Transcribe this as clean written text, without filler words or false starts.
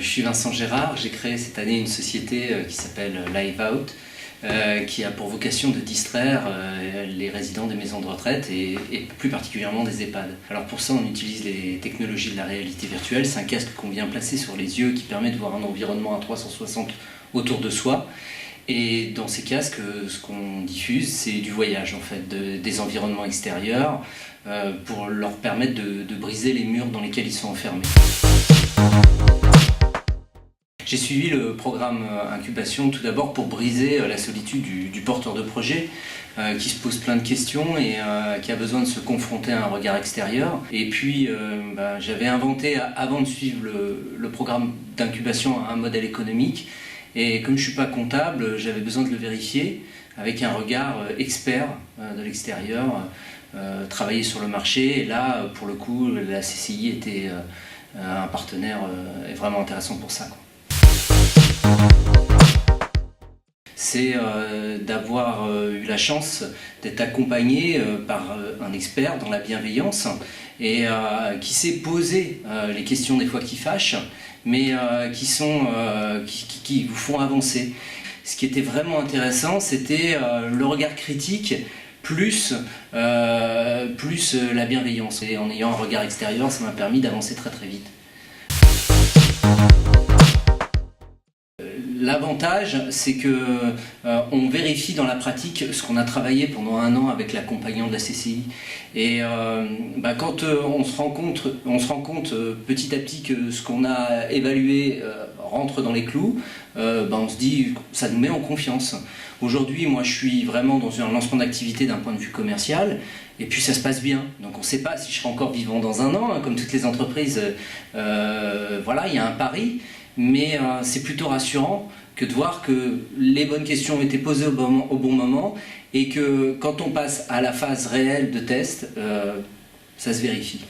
Je suis Vincent Gérard, j'ai créé cette année une société qui s'appelle Live Out, qui a pour vocation de distraire les résidents des maisons de retraite et plus particulièrement des EHPAD. Alors pour ça, on utilise les technologies de la réalité virtuelle. C'est un casque qu'on vient placer sur les yeux qui permet de voir un environnement à 360 autour de soi. Et dans ces casques, ce qu'on diffuse, c'est du voyage en fait, des environnements extérieurs pour leur permettre de briser les murs dans lesquels ils sont enfermés. J'ai suivi le programme Incubation tout d'abord pour briser la solitude du porteur de projet qui se pose plein de questions et qui a besoin de se confronter à un regard extérieur. Et puis j'avais inventé, avant de suivre le programme d'Incubation, un modèle économique. Et comme je ne suis pas comptable, j'avais besoin de le vérifier avec un regard expert de l'extérieur, travailler sur le marché. Et là, pour le coup, la CCI était un partenaire vraiment intéressant pour ça, quoi. C'est d'avoir eu la chance d'être accompagné par un expert dans la bienveillance et qui sait poser les questions des fois qui fâchent, mais qui vous font avancer. Ce qui était vraiment intéressant, c'était le regard critique plus la bienveillance. Et en ayant un regard extérieur, ça m'a permis d'avancer très très vite. L'avantage, c'est qu'on vérifie dans la pratique ce qu'on a travaillé pendant 1 an avec l'accompagnant de la CCI. Et quand on se rend compte petit à petit que ce qu'on a évalué rentre dans les clous, on se dit ça nous met en confiance. Aujourd'hui, moi je suis vraiment dans un lancement d'activité d'un point de vue commercial, et puis ça se passe bien. Donc on ne sait pas si je serai encore vivant dans 1 an, hein, comme toutes les entreprises, voilà, il y a un pari. Mais c'est plutôt rassurant que de voir que les bonnes questions ont été posées au bon moment et que quand on passe à la phase réelle de test, ça se vérifie.